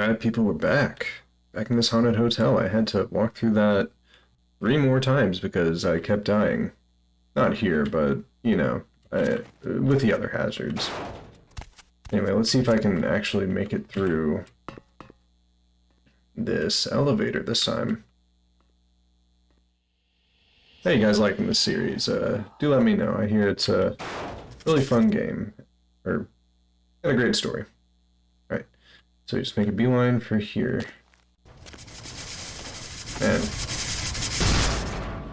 Alright, people, were back. Back in this haunted hotel. I had to walk through that 3 more times because I kept dying. Not here, but, you know, with the other hazards. Anyway, let's see if I can actually make it through this elevator this time. How you guys liking this series? Do let me know. I hear it's a really fun game. And a great story. Alright, so just make a beeline for here. And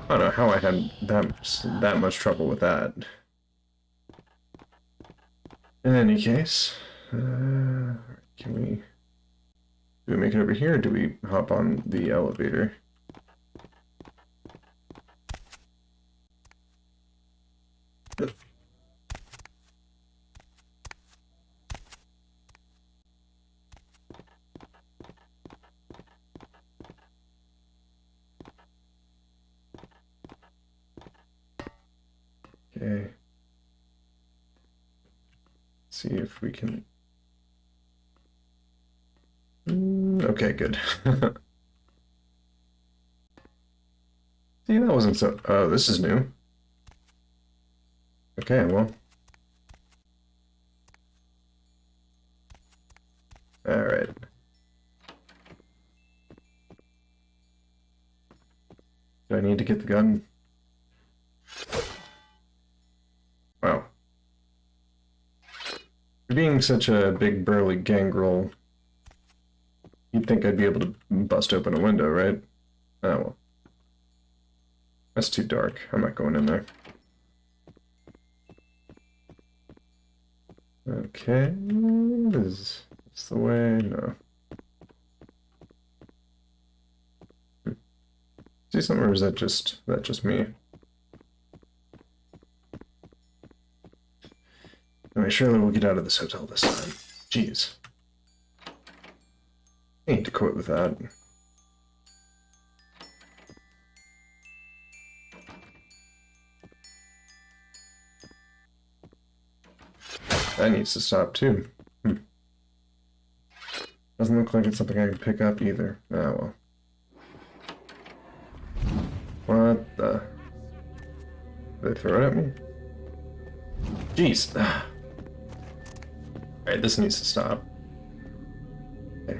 I don't know how I had that much trouble with that. In any case, do we make it over here, or do we hop on the elevator? Okay. See if we can. Okay, good. See, that wasn't so. Oh, this is new. Okay, well. Alright. Do I need to get the gun? Wow. For being such a big burly gangrel, you'd think I'd be able to bust open a window, right? Oh well. That's too dark. I'm not going in there. Okay. Is this the way? No. See something, or is that just me? Anyway, surely we'll get out of this hotel this time. Jeez. I need to quit with that. That needs to stop too. Doesn't look like it's something I can pick up either. Ah, well. What the? Did they throw it at me? Jeez. Alright, this needs to stop. Okay,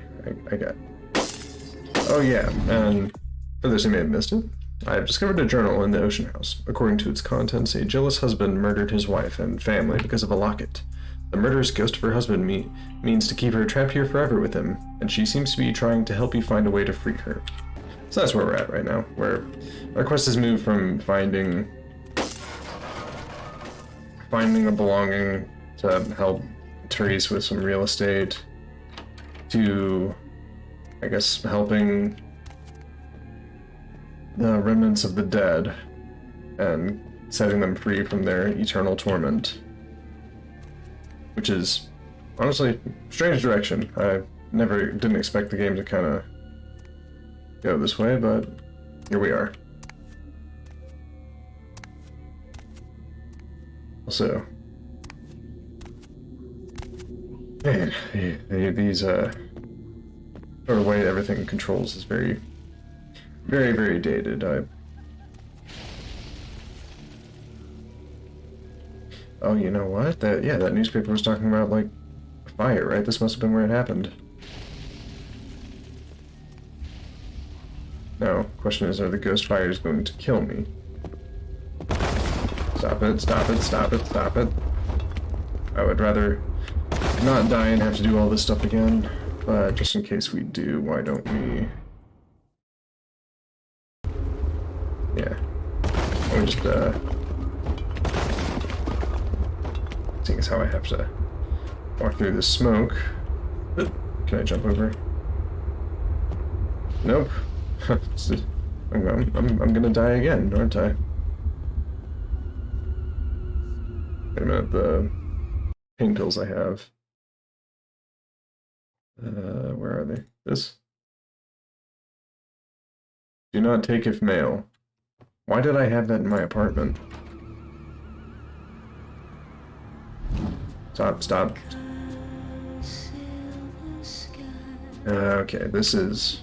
I got. Oh yeah, and for those who may have missed it, I have discovered a journal in the ocean house. According to its contents, a jealous husband murdered his wife and family because of a locket. The murderous ghost of her husband means to keep her trapped here forever with him, and she seems to be trying to help you find a way to free her. So that's where we're at right now, where our quest has moved from finding a belonging to help Therese with some real estate to, I guess, helping the remnants of the dead and setting them free from their eternal torment. Which is, honestly, strange direction. I didn't expect the game to kind of go this way, but here we are. Also, man, these sort of way everything controls is very, very, very dated. Oh, you know what? That newspaper was talking about, like, a fire, right? This must have been where it happened. No, question is, are the ghost fires going to kill me? Stop it, stop it, stop it, stop it. I would rather not die and have to do all this stuff again, but just in case we do, why don't we... Yeah. Let me just, seeing as how I have to walk through this smoke. Can I jump over? Nope. I'm gonna die again, aren't I? Wait a minute, the pain pills I have. Where are they? This? Do not take if male. Why did I have that in my apartment? Stop, stop. Okay, this is...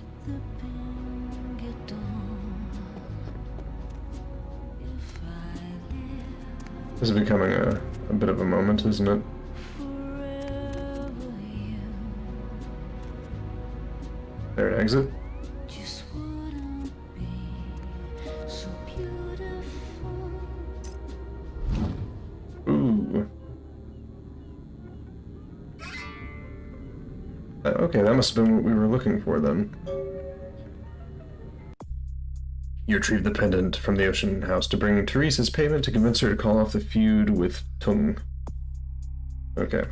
This is becoming a bit of a moment, isn't it? There, an exit. Ooh. Okay, that must have been what we were looking for then. You retrieve the pendant from the Ocean House to bring Therese's payment to convince her to call off the feud with Tung. Okay.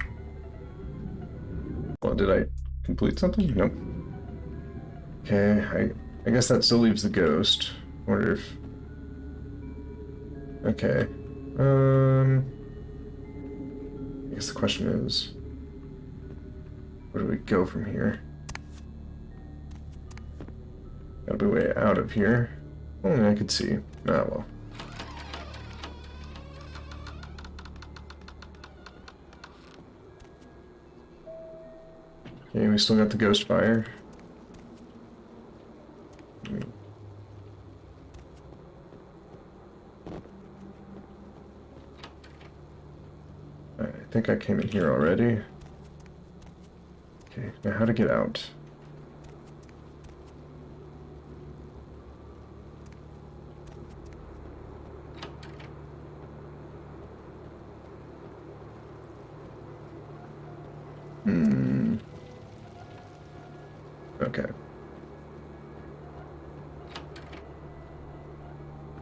Well, did I complete something? Nope. Okay, I guess that still leaves the ghost. Wonder if... Okay. I guess the question is... Where do we go from here? Gotta be a way out of here. Only I could see. Ah, well. Okay, we still got the ghost fire. I think I came in here already. Okay, now how to get out? Okay.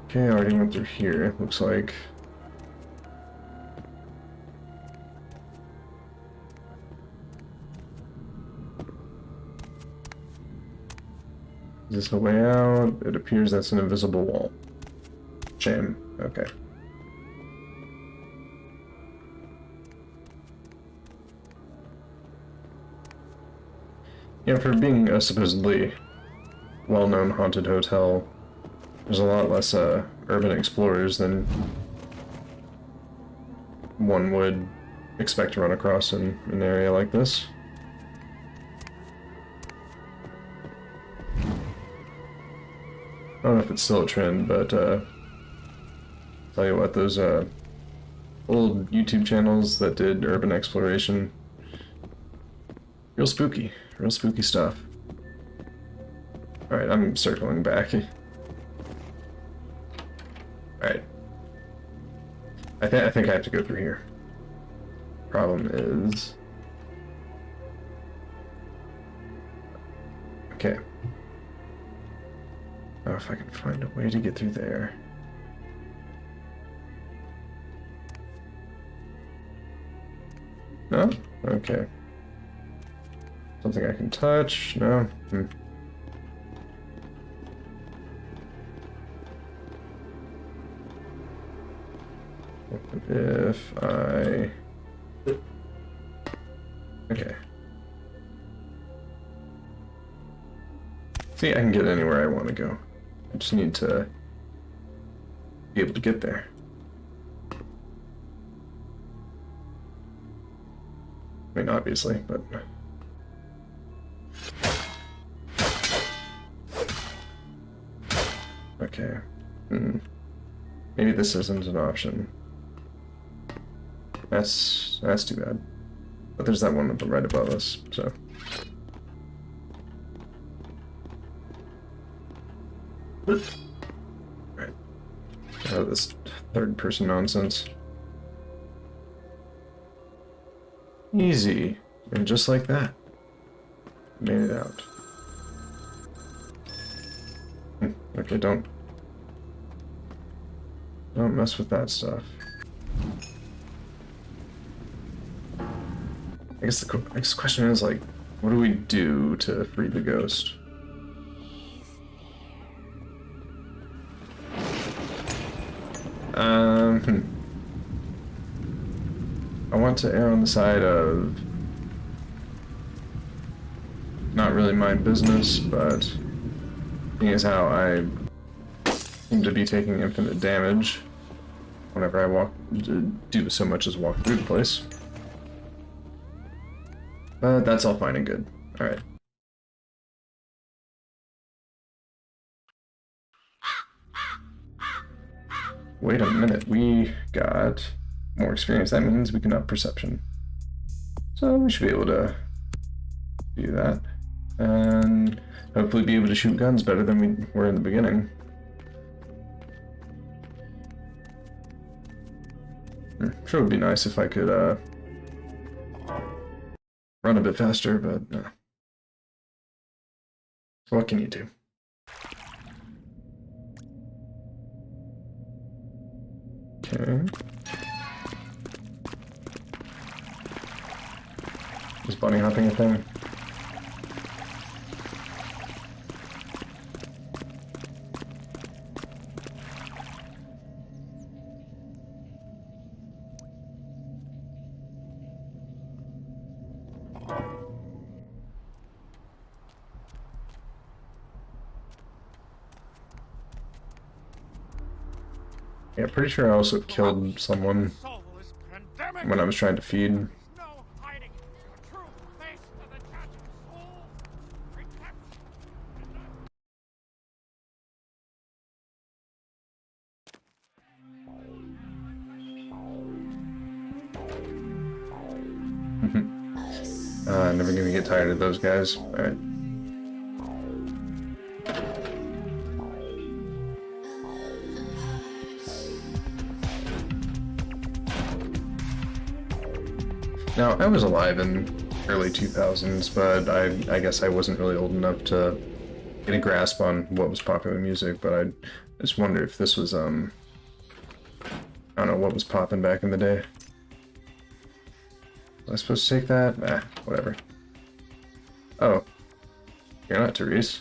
Okay, I already went through here, it looks like. Is this a way out? It appears that's an invisible wall. Shame. Okay. Yeah, for being a supposedly well-known haunted hotel, there's a lot less urban explorers than one would expect to run across in an area like this. I don't know if it's still a trend, but tell you what, those old YouTube channels that did urban exploration, real spooky stuff. Alright, I'm circling back. Alright. I think I have to go through here. Problem is... Okay. Oh, if I can find a way to get through there. No? Okay. Something I can touch? No? If I... Okay. See, I can get anywhere I want to go. I just need to be able to get there. I mean, obviously, but... Okay. Maybe this isn't an option. That's too bad. But there's that one right above us, so... Right. Oh, this third-person nonsense. Easy. And just like that. Made it out. Okay, don't mess with that stuff. I guess the next question is, like, what do we do to free the ghost? I want to err on the side of not really my business, but seeing as how I seem to be taking infinite damage whenever I do so much as walk through the place. But that's all fine and good. Alright. Wait a minute, we got more experience. That means we can up perception. So we should be able to do that. And hopefully be able to shoot guns better than we were in the beginning. Sure would be nice if I could run a bit faster, but so what can you do? Okay. Is bunny hopping a thing? Yeah, pretty sure I also killed someone when I was trying to feed. Never gonna get tired of those guys. Alright. Now, I was alive in early 2000s, but I guess I wasn't really old enough to get a grasp on what was popular music, but I just wonder if this was, I don't know, what was popping back in the day. Was I supposed to take that? Whatever. Oh. You're not Therese.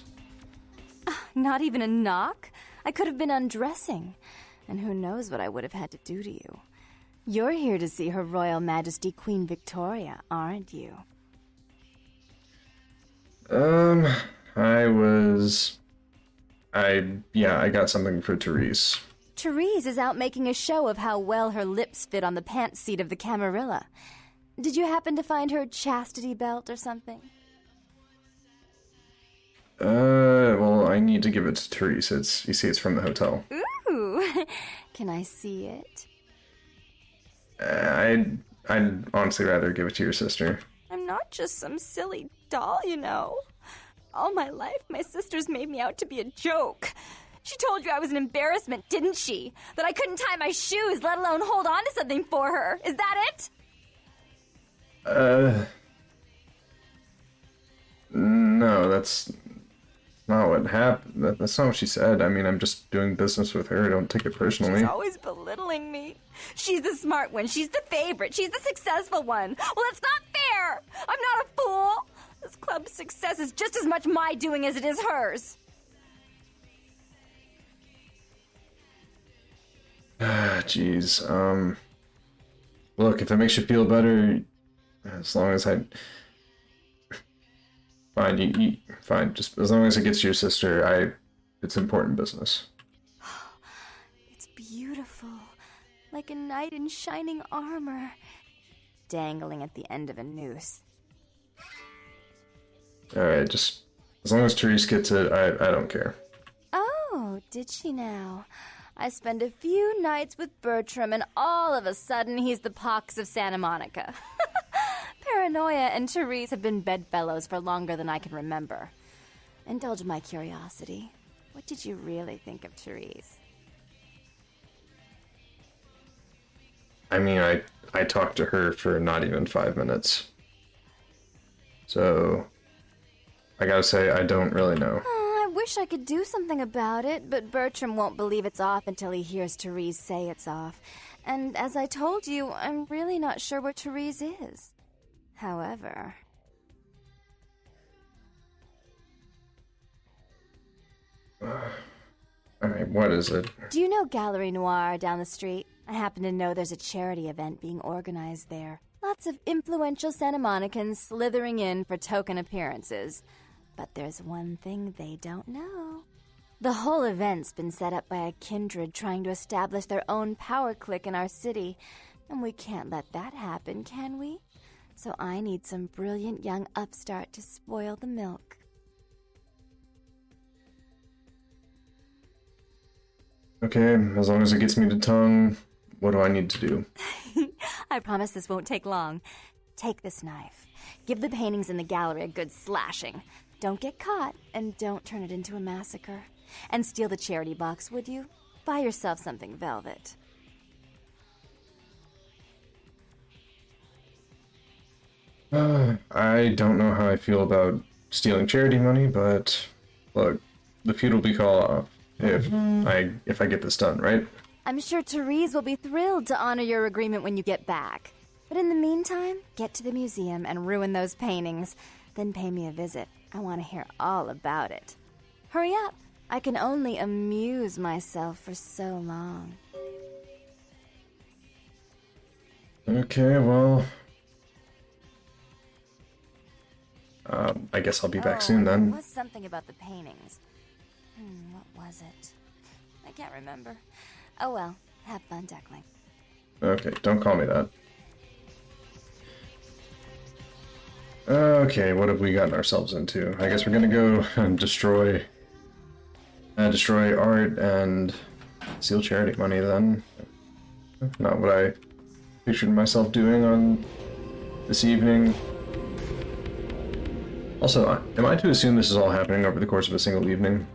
Not even a knock? I could have been undressing. And who knows what I would have had to do to you. You're here to see Her Royal Majesty Queen Victoria, aren't you? I got something for Therese. Therese is out making a show of how well her lips fit on the pants seat of the Camarilla. Did you happen to find her chastity belt or something? Well, I need to give it to Therese. You see, it's from the hotel. Ooh, can I see it? I'd honestly rather give it to your sister. I'm not just some silly doll, you know. All my life, my sister's made me out to be a joke. She told you I was an embarrassment, didn't she? That I couldn't tie my shoes, let alone hold on to something for her. Is that it? No, that's not what happened. That's not what she said. I mean, I'm just doing business with her. Don't take it personally. She's always belittling me. She's the smart one. She's the favorite. She's the successful one. Well, it's not fair. I'm not a fool. This club's success is just as much my doing as it is hers. Jeez. Look, if it makes you feel better, as long as fine, fine. Just as long as it gets your sister, it's important business. It's beautiful, like a knight in shining armor, dangling at the end of a noose. All right, just as long as Therese gets it, I don't care. Oh, did she now? I spend a few nights with Bertram, and all of a sudden he's the pox of Santa Monica. Paranoia and Therese have been bedfellows for longer than I can remember. Indulge my curiosity. What did you really think of Therese? I mean, I talked to her for not even 5 minutes. So, I gotta say, I don't really know. Oh, I wish I could do something about it, but Bertram won't believe it's off until he hears Therese say it's off. And as I told you, I'm really not sure where Therese is. However... Alright, what is it? Do you know Gallery Noir down the street? I happen to know there's a charity event being organized there. Lots of influential Santa Monicans slithering in for token appearances. But there's one thing they don't know. The whole event's been set up by a kindred trying to establish their own power clique in our city. And we can't let that happen, can we? So I need some brilliant young upstart to spoil the milk. Okay, as long as it gets me to tongue, what do I need to do? I promise this won't take long. Take this knife. Give the paintings in the gallery a good slashing. Don't get caught, and don't turn it into a massacre. And steal the charity box, would you? Buy yourself something velvet. I don't know how I feel about stealing charity money, but look, the feud will be called off if I get this done, right? I'm sure Therese will be thrilled to honor your agreement when you get back. But in the meantime, get to the museum and ruin those paintings. Then pay me a visit. I want to hear all about it. Hurry up. I can only amuse myself for so long. Okay, well... I guess I'll be back soon then. There was something about the paintings. What was it? I can't remember. Oh well, have fun, Duckling. Okay, don't call me that. Okay, what have we gotten ourselves into? I guess we're gonna go and destroy art and steal charity money then. Not what I pictured myself doing on this evening. Also, am I to assume this is all happening over the course of a single evening?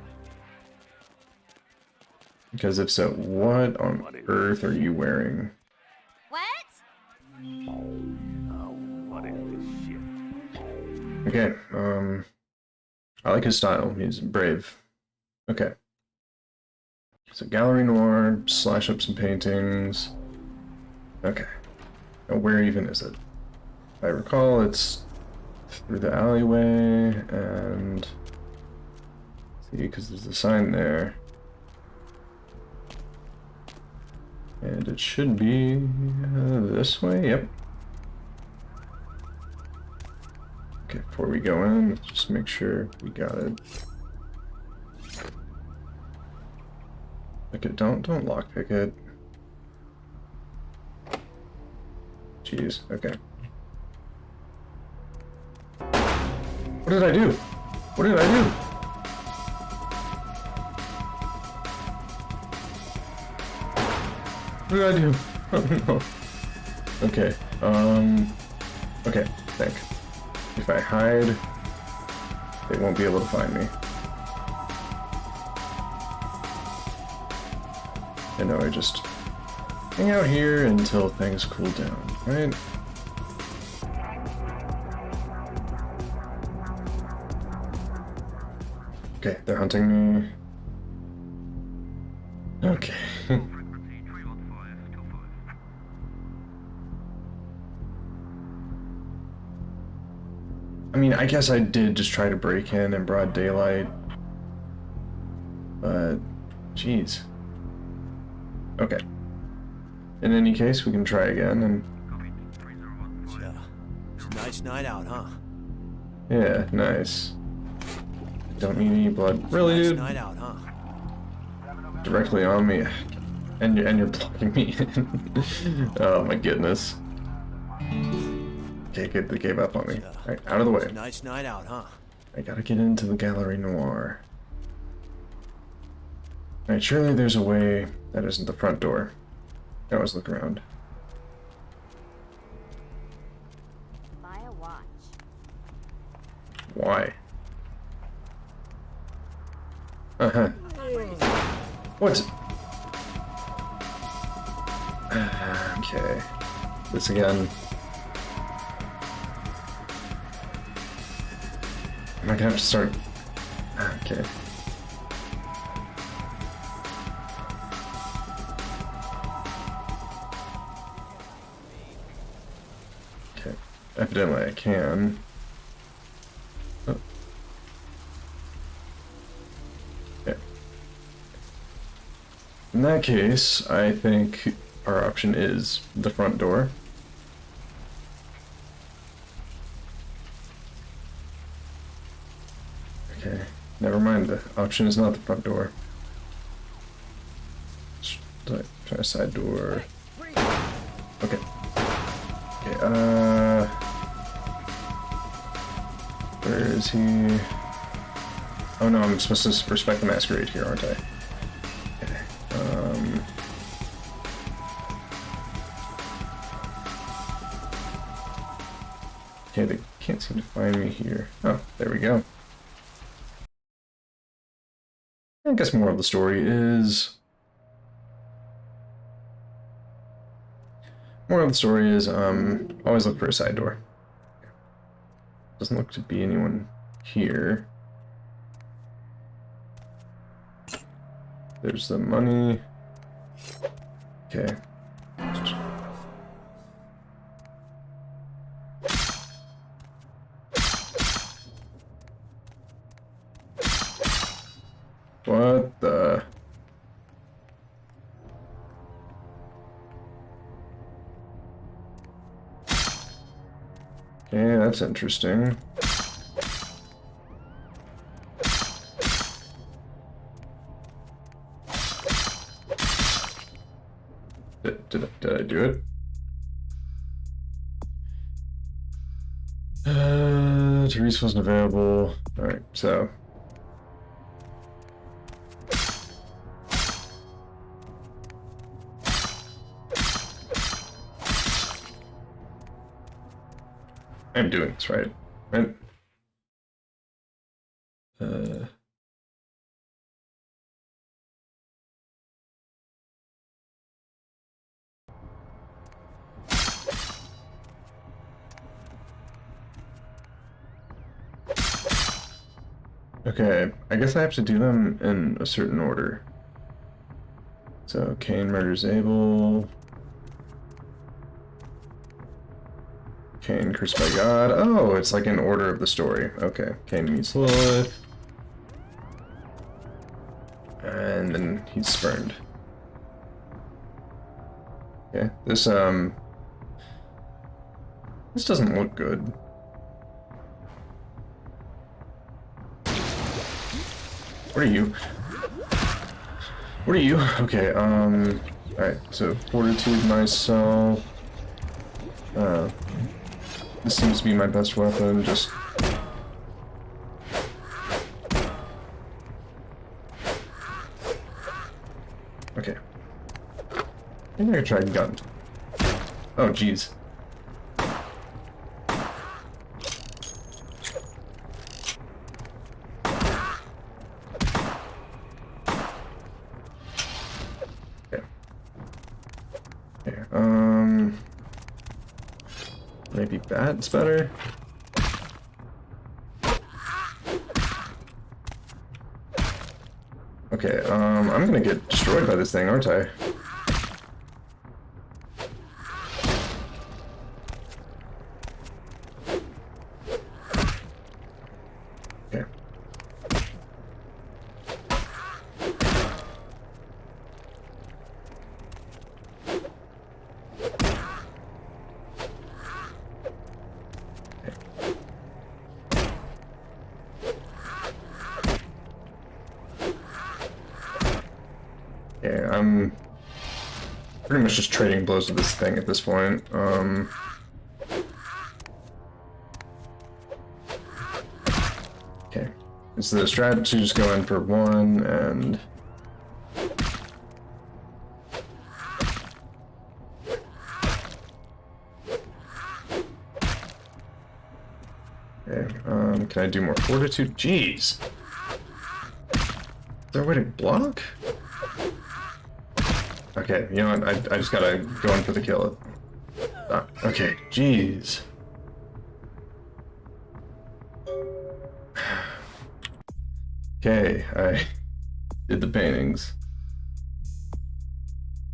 Because if so, what on earth are you wearing? What? What is this shit? Okay, I like his style. He's brave. Okay. So Gallery Noir, slash up some paintings. Okay. Now where even is it? If I recall, it's through the alleyway, and... see, because there's a sign there. And it should be this way, yep. Okay, before we go in, let's just make sure we got it. Okay, don't lockpick it. Jeez, okay. What did I do? What did I do? What did I do? Oh no. Okay, okay, think. If I hide, they won't be able to find me. I know, I just hang out here until things cool down, right? Okay, they're hunting me. Okay. I mean, I guess I did just try to break in broad daylight. But, jeez. Okay. In any case, we can try again and... It's a nice night out, huh? yeah, nice. Don't need any blood. Really, Nice dude? night out, huh? Directly on me. And you're blocking me in. Oh my goodness. Okay, good, they gave up on me. Alright, out of the way. Nice night out, huh? I gotta get into the Gallery Noir. Alright, surely there's a way that isn't the front door. I always look around. Buy a watch. Why? Uh-huh. What? Okay. This again. Am I gonna have to start? Okay. Okay. Evidently I can. Oh. Okay. In that case, I think our option is the front door. Okay, never mind, the option is not the front door. Try a side door. Okay. Okay, where is he? Oh no, I'm supposed to respect the Masquerade here, aren't I? Okay, seem to find me here. Oh, there we go. I guess more of the story is... always look for a side door. Doesn't look to be anyone here. There's the money. Okay. What the... Okay, that's interesting. Did I do it? Therese wasn't available. Alright, so... I'm doing this right. Right? Okay, I guess I have to do them in a certain order. So, Cain murders Abel. Cain cursed by God. Oh, it's like in order of the story. Okay, Cain meets Lilith. And then he's spurned. Okay, this doesn't look good. What are you? What are you? Okay, alright, so fortitude myself. This seems to be my best weapon, just... Okay. I think I could try gun. Oh, jeez. Maybe that's better. Okay, I'm gonna get destroyed by this thing, aren't I? Okay. Yeah, I'm pretty much just trading blows with this thing at this point. Okay, it's the strategy, just go in for one and... Okay, can I do more fortitude? Jeez! Is there a way to block? Okay, you know what, I just gotta go in for the kill. Okay, jeez. Okay, I did the paintings.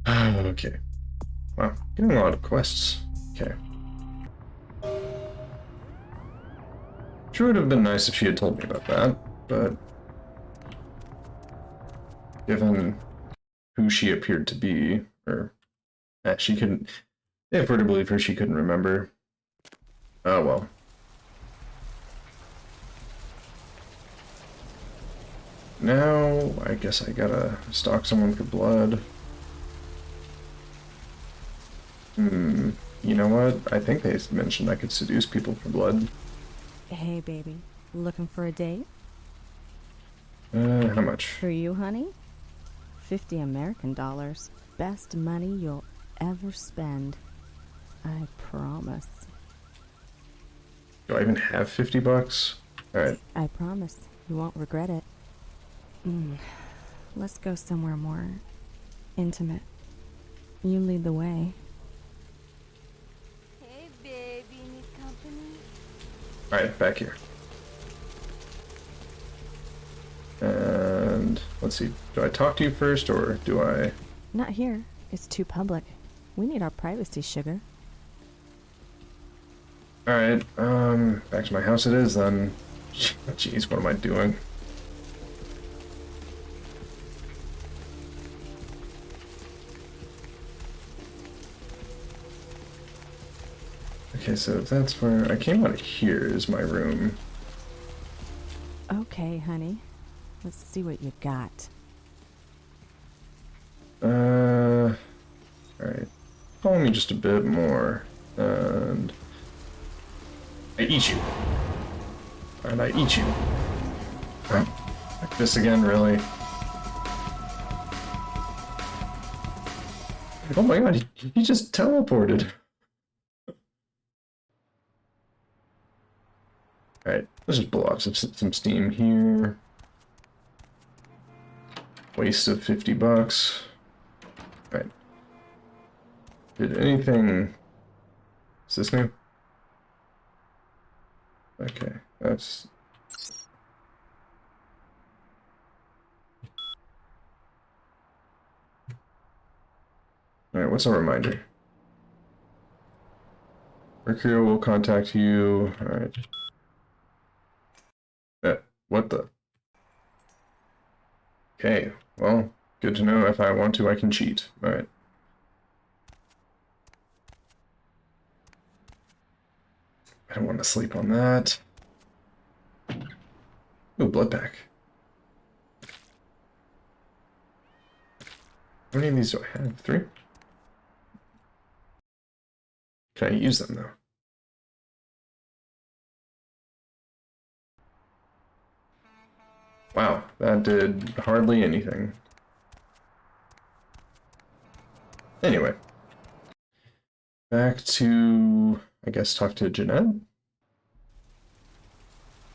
Okay. Wow, getting a lot of quests. Okay. Sure would have been nice if she had told me about that, but... given who she appeared to be, or she couldn't, if we're to believe her, she couldn't remember. Oh well. Now, I guess I gotta stalk someone for blood. You know what? I think they mentioned I could seduce people for blood. Hey, baby. Looking for a date? How much? For you, honey? 50 American dollars. Best money you'll ever spend. I promise. Do I even have 50 bucks? Alright. I promise you won't regret it. Let's go somewhere more intimate. You lead the way. Hey, baby, need company? Alright, back here. And let's see. Do I talk to you first or do I? Not here. It's too public. We need our privacy, sugar. Alright, back to my house it is then. Jeez, what am I doing? Okay, so that's where I came out of here is my room. Okay, honey. Let's see what you got. Alright. Follow me just a bit more. And I eat you. And I eat you. Like this again, really? Oh my god, he just teleported. Alright, let's just blow off some steam here. Waste of 50 bucks. Alright. Did anything... Is this new? Okay, that's... Alright, what's a reminder? Mercury will contact you. Alright. What the? Okay, well, good to know. If I want to, I can cheat. Alright. I don't want to sleep on that. Ooh, blood pack. How many of these do I have? 3? Can I use them, though? Wow, that did hardly anything. Anyway. Back to, I guess, talk to Jeanette?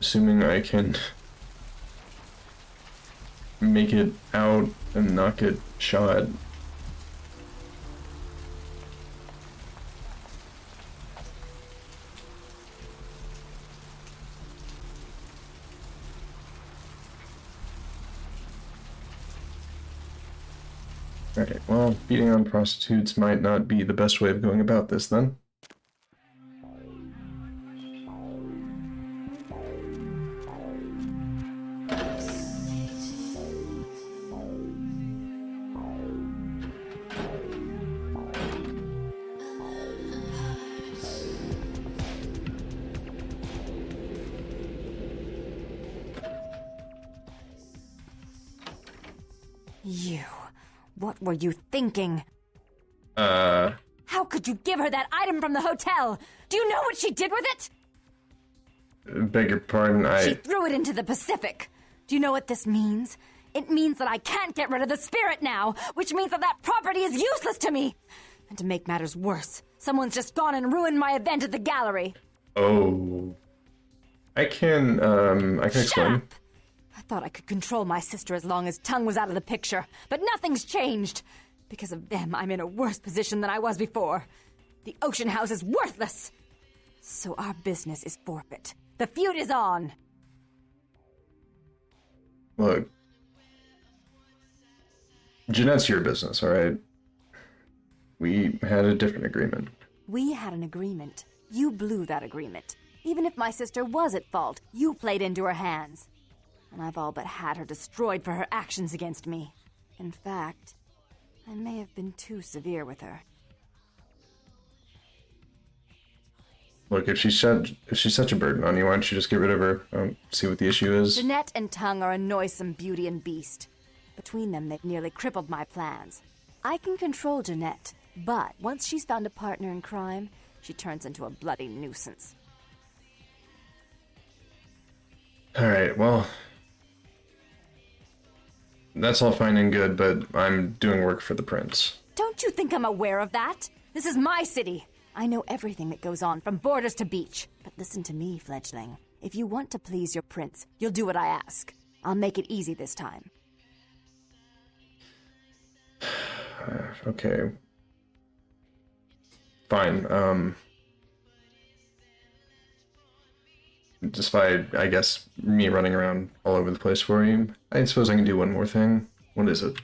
Assuming I can make it out and not get shot. Alright, well, beating on prostitutes might not be the best way of going about this, then. You. What were you thinking? How could you give her that item from the hotel? Do you know what she did with it? Beg your pardon, She threw it into the Pacific. Do you know what this means? It means that I can't get rid of the spirit now, which means that that property is useless to me. And to make matters worse, someone's just gone and ruined my event at the gallery. Oh. I can explain. Shut up! I thought I could control my sister as long as Tongue was out of the picture, but nothing's changed. Because of them, I'm in a worse position than I was before. The Ocean House is worthless. So our business is forfeit. The feud is on. Look. Jeanette's your business, alright? We had a different agreement. We had an agreement. You blew that agreement. Even if my sister was at fault, you played into her hands. And I've all but had her destroyed for her actions against me. In fact, I may have been too severe with her. Look, if she's such a burden on you, why don't you just get rid of her? See what the issue is. Jeanette and Tongue are a noisome beauty and beast. Between them, they've nearly crippled my plans. I can control Jeanette, but once she's found a partner in crime, she turns into a bloody nuisance. Alright, well... That's all fine and good, but I'm doing work for the prince. Don't you think I'm aware of that? This is my city. I know everything that goes on, from borders to beach. But listen to me, fledgling. If you want to please your prince, you'll do what I ask. I'll make it easy this time. Okay. Fine. Despite, I guess, me running around all over the place for you, I suppose I can do one more thing. What is it?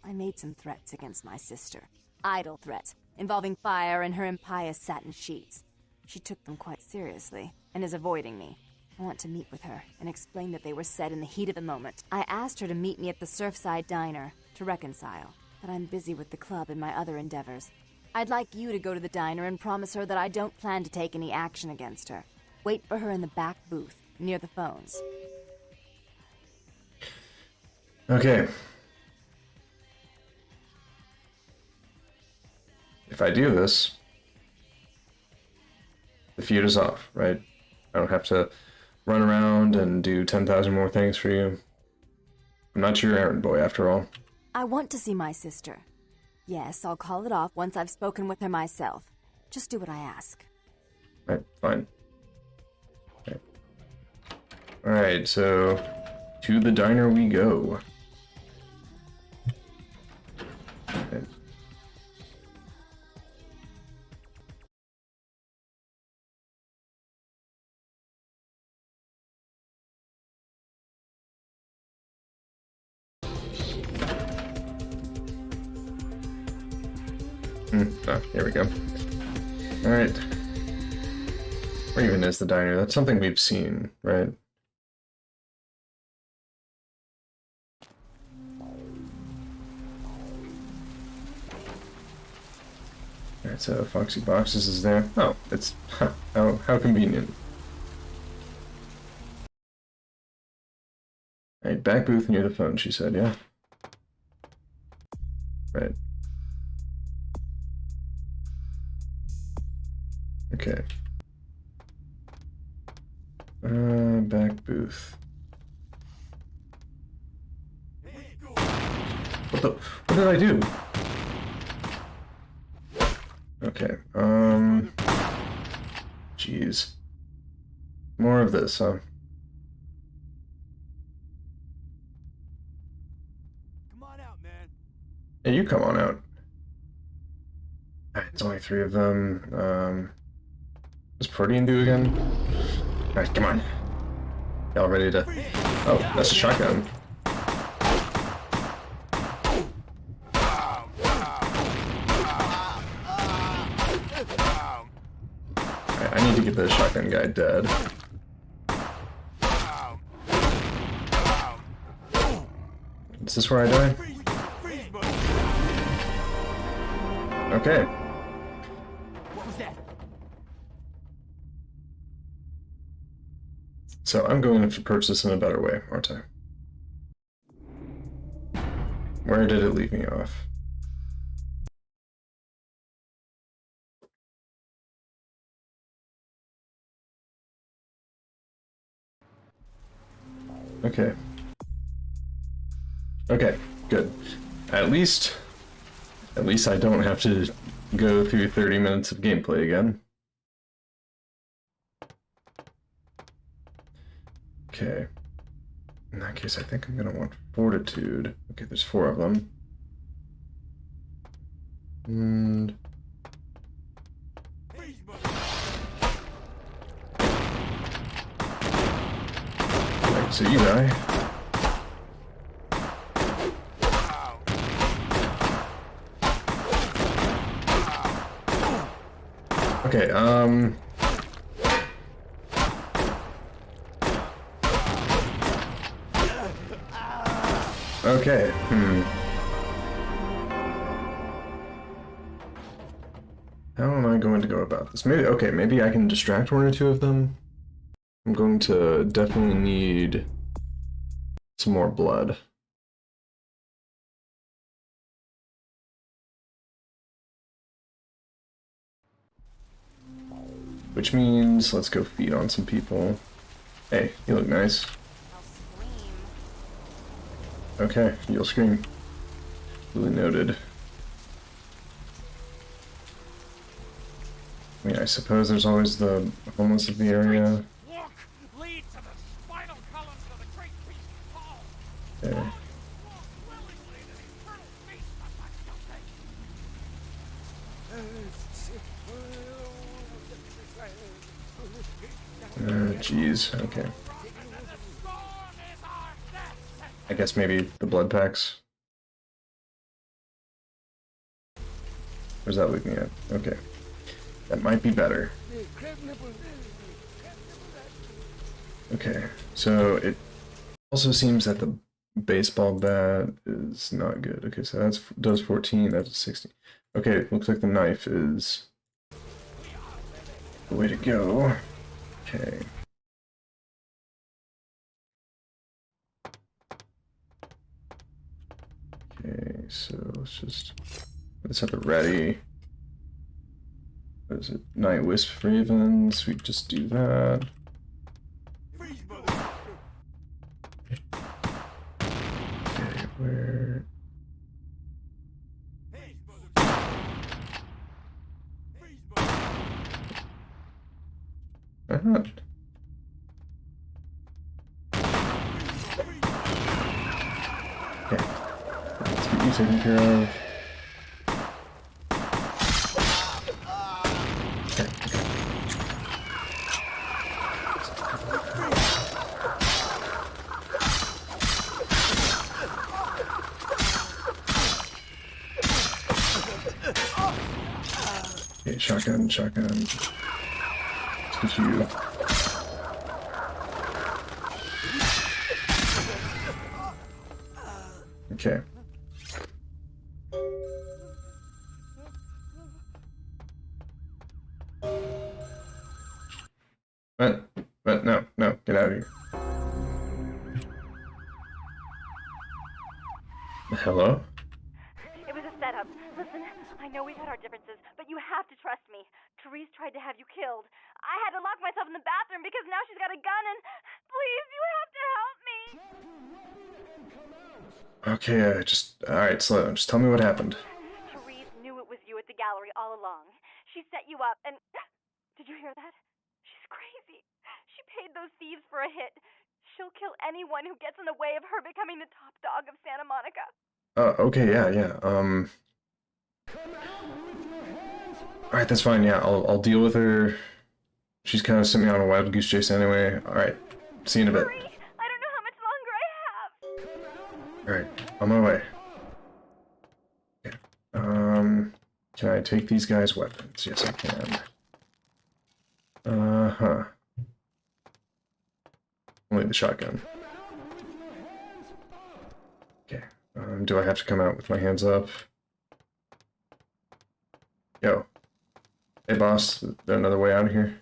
I made some threats against my sister. Idle threats, involving fire and her impious satin sheets. She took them quite seriously, and is avoiding me. I want to meet with her, and explain that they were said in the heat of the moment. I asked her to meet me at the Surfside Diner, to reconcile, but I'm busy with the club and my other endeavors. I'd like you to go to the diner and promise her that I don't plan to take any action against her. Wait for her in the back booth, near the phones. Okay. If I do this, the feud is off, right? I don't have to run around and do 10,000 more things for you. I'm not your errand boy, after all. I want to see my sister. Yes, I'll call it off once I've spoken with her myself. Just do what I ask. Right, fine. Okay. Alright, so to the diner we go. Okay. Oh, here we go. Alright. Where even is the diner? That's something we've seen, right? Alright, so Foxy Boxes is there. Oh, it's... how convenient. Alright, back booth near the phone, she said, yeah? Right. Okay. Back booth. What did I do? Okay, jeez. More of this, huh? Come on out, man. Hey, you come on out. It's only 3 of them. What's Protein do again? Alright, come on. Y'all ready to... Oh, that's a shotgun. Alright, I need to get this shotgun guy dead. Is this where I die? Okay. What was that? So I'm going to approach this in a better way, aren't I? Where did it leave me off? Okay. Okay, good. At least I don't have to go through 30 minutes of gameplay again. Okay. In that case, I think I'm gonna want Fortitude. Okay, there's 4 of them. And... Okay, so you die. Okay, okay, How am I going to go about this? Maybe, okay, maybe I can distract 1 or 2 of them. I'm going to definitely need some more blood. Which means, let's go feed on some people. Hey, you look nice. I'll scream. Okay, you'll scream. Duly noted. I mean, I suppose there's always the homeless of the area. Look! Lead to the spinal columns of the great beast Paul! Okay. Walk willingly to the eternal feast of my Jeez, okay. and the storm is our death sentence! I guess maybe the blood packs. Where's that looking at? Okay. That might be better. Okay, so it also seems that the baseball bat is not good. Okay, so that's does 14, that's a 16. Okay, looks like the knife is the way to go. Okay. Okay, so let's have it ready. What is it? Night Wisp Ravens. We just do that. Okay, where? Not. Okay, let's get you taken care of. Okay, shotgun. Let's get you. Okay. But no, get out of here. Hello? It was a setup. Listen, I know we've had our differences, but you have to trust me. Therese tried to have you killed. I had to lock myself in the bathroom because now she's got a gun and... Please, you have to help me! Okay, alright, slow down. Just tell me what happened. Therese knew it was you at the gallery all along. She set you up and... Did you hear that? She's crazy. She paid those thieves for a hit. She'll kill anyone who gets in the way of her becoming the top dog of Santa Monica. Okay, yeah. Alright, that's fine, yeah, I'll deal with her. She's kind of sent me on a wild goose chase anyway. Alright, see you in a bit. Hurry! I don't know how much longer I have. Alright, on my way. Okay. Can I take these guys' weapons? Yes, I can. Uh-huh. Only the shotgun. Okay. Do I have to come out with my hands up? Yo. Hey, boss. Is there another way out of here?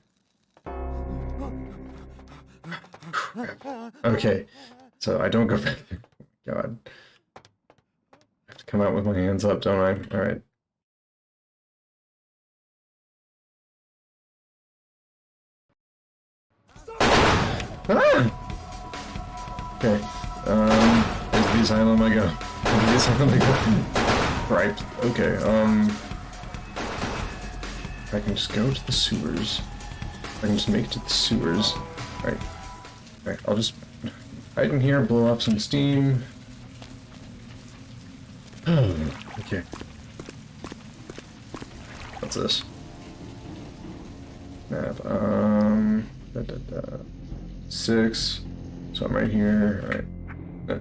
Okay. So I don't go back there. God. I have to come out with my hands up, don't I? Alright. Ah! Okay. There's the asylum I go. The asylum I go. Right. Okay, if I can just go to the sewers. If I can just make it to the sewers. Right. Right, I'll just hide in here, blow off some steam. Okay. What's this? Map, 6. So I'm right here. Alright.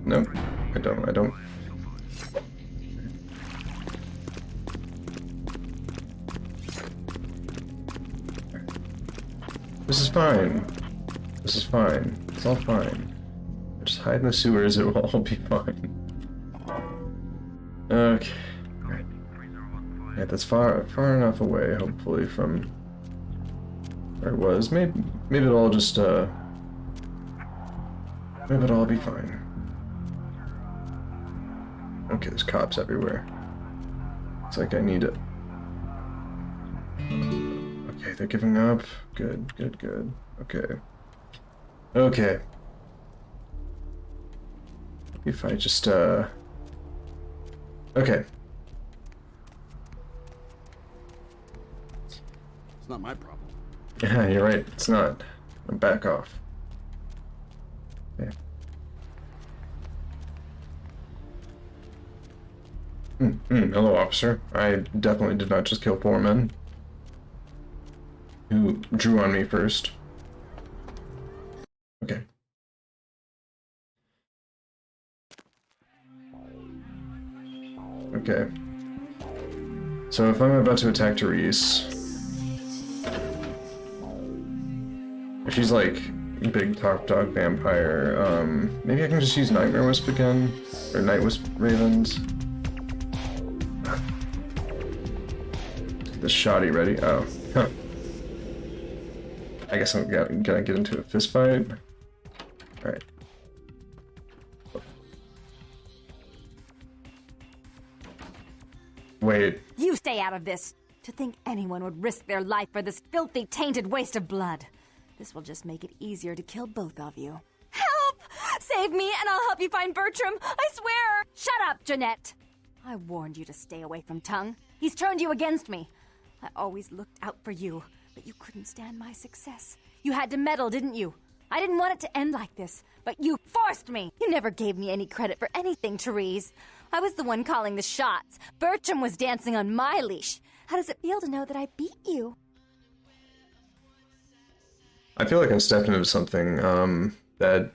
Nope. I don't. This is fine. It's all fine. Just hide in the sewers, it will all be fine. Okay. Right. Yeah, that's far enough away, hopefully, from where it was. Maybe it'll all just, maybe it'll all be fine. Okay, there's cops everywhere. It's like I need it. Okay, they're giving up. Good. Okay. If I just, okay. not my problem. Yeah, you're right. It's not. Back off. Okay. Hello, officer. I definitely did not just kill 4 men who drew on me first. Okay. Okay. So if I'm about to attack Therese, if she's like big top dog vampire, maybe I can just use Nightmare Wisp again, or Night Wisp Ravens. The shoddy ready. Oh, huh. I guess I'm gonna get into a fist fight. All right. Wait. You stay out of this. To think anyone would risk their life for this filthy, tainted waste of blood. This will just make it easier to kill both of you. Help! Save me and I'll help you find Bertram. I swear! Shut up, Jeanette. I warned you to stay away from Tongue. He's turned you against me. I always looked out for you, but you couldn't stand my success. You had to meddle, didn't you? I didn't want it to end like this, but you forced me. You never gave me any credit for anything, Therese. I was the one calling the shots. Bertram was dancing on my leash. How does it feel to know that I beat you? I feel like I've stepped into something, that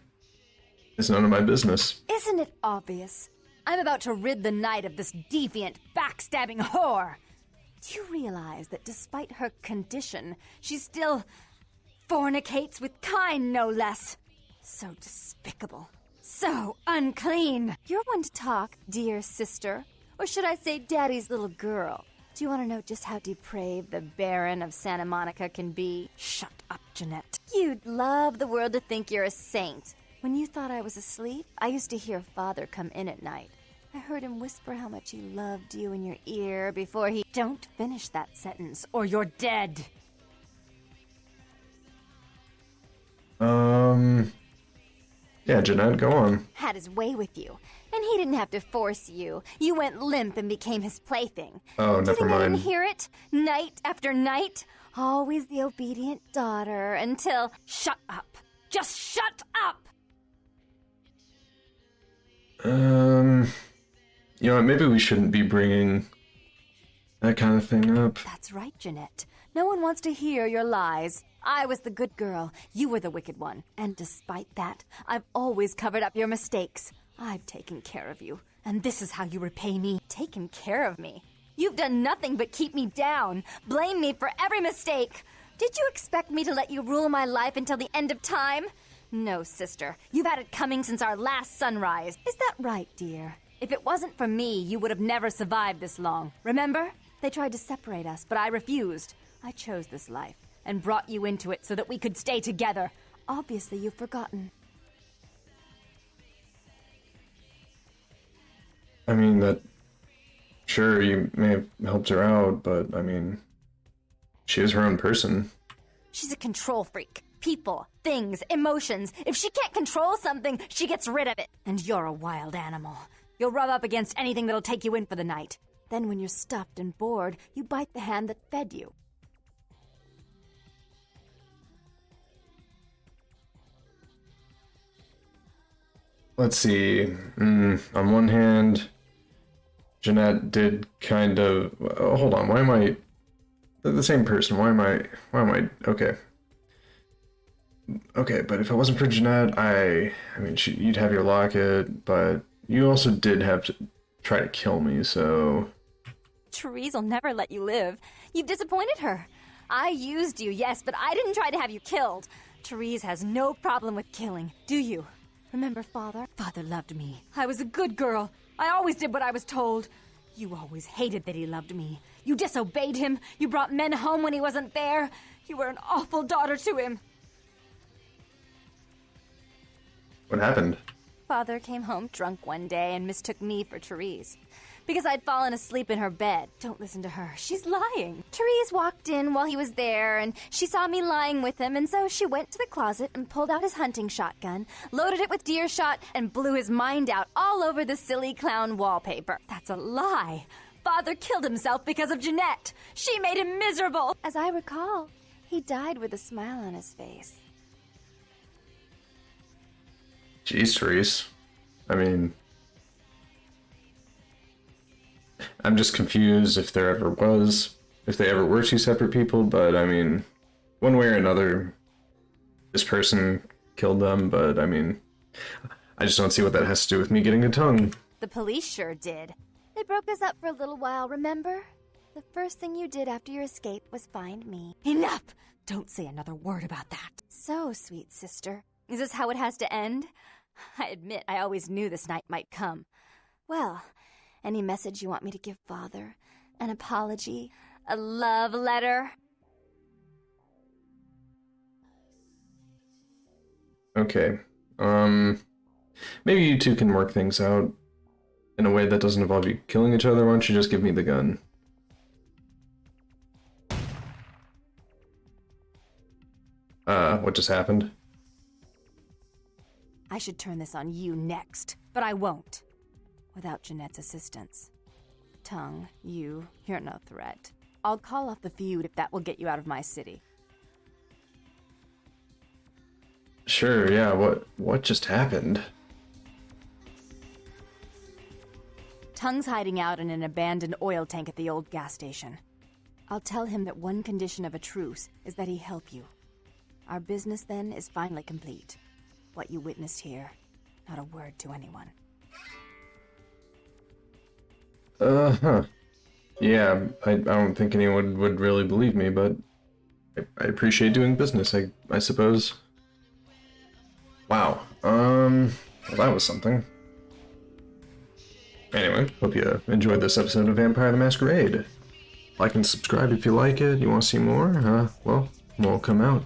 is none of my business. Isn't it obvious? I'm about to rid the night of this deviant, backstabbing whore. Do you realize that despite her condition, she still fornicates with Kine, no less? So despicable. So unclean. You're one to talk, dear sister. Or should I say daddy's little girl? Do you want to know just how depraved the Baron of Santa Monica can be? Shut up, Jeanette. You'd love the world to think you're a saint. When you thought I was asleep, I used to hear Father come in at night. I heard him whisper how much he loved you in your ear before he... Don't finish that sentence, or you're dead. Yeah, Jeanette, go on. Had his way with you, and he didn't have to force you. You went limp and became his plaything. Oh, Do you never think I mind. didn't hear it? Night after night? Always the obedient daughter until... Shut up. Just shut up! You know what, maybe we shouldn't be bringing that kind of thing up. That's right, Jeanette. No one wants to hear your lies. I was the good girl. You were the wicked one. And despite that, I've always covered up your mistakes. I've taken care of you. And this is how you repay me. Taken care of me. You've done nothing but keep me down. Blame me for every mistake. Did you expect me to let you rule my life until the end of time? No, sister. You've had it coming since our last sunrise. Is that right, dear? If it wasn't for me, you would have never survived this long. Remember? They tried to separate us, but I refused. I chose this life and brought you into it so that we could stay together. Obviously, you've forgotten. I mean, that... Sure, you may have helped her out, but, I mean... She is her own person. She's a control freak. People, things, emotions. If she can't control something, she gets rid of it. And you're a wild animal. You'll rub up against anything that'll take you in for the night. Then when you're stuffed and bored, you bite the hand that fed you. Let's see. On one hand, Jeanette did kind of... hold on, why am I... They're the same person, why am I... Okay. Okay, but if it wasn't for Jeanette, I mean, you'd have your locket, but you also did have to try to kill me, so... Therese will never let you live. You've disappointed her. I used you, yes, but I didn't try to have you killed. Therese has no problem with killing, do you? Remember Father? Father loved me. I was a good girl. I always did what I was told. You always hated that he loved me. You disobeyed him. You brought men home when he wasn't there. You were an awful daughter to him. What happened? Father came home drunk one day and mistook me for Therese. Because I'd fallen asleep in her bed. Don't listen to her. She's lying. Therese walked in while he was there, and she saw me lying with him, and so she went to the closet and pulled out his hunting shotgun, loaded it with deer shot, and blew his mind out all over the silly clown wallpaper. That's a lie. Father killed himself because of Jeanette. She made him miserable. As I recall, he died with a smile on his face. Jeez, Therese. I mean, I'm just confused if there ever was, if they ever were two separate people, but I mean, one way or another, this person killed them, but I mean, I just don't see what that has to do with me getting a tongue. The police sure did. They broke us up for a little while, remember? The first thing you did after your escape was find me. Enough! Don't say another word about that. So, sweet sister, is this how it has to end? I admit I always knew this night might come. Well, any message you want me to give Father? An apology? A love letter? Okay. Maybe you two can work things out in a way that doesn't involve you killing each other. Why don't you just give me the gun? What just happened? I should turn this on you next, but I won't. Without Jeanette's assistance. Tongue, you're no threat. I'll call off the feud if that will get you out of my city. Sure, yeah, what just happened? Tongue's hiding out in an abandoned oil tank at the old gas station. I'll tell him that one condition of a truce is that he help you. Our business then is finally complete. What you witnessed here, not a word to anyone. Huh. Yeah, I don't think anyone would really believe me, but I appreciate doing business, I suppose. Wow, well, that was something. Anyway, hope you enjoyed this episode of Vampire the Masquerade. Like and subscribe if you like it. You want to see more? Well, more will come out.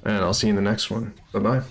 And I'll see you in the next one. Bye-bye.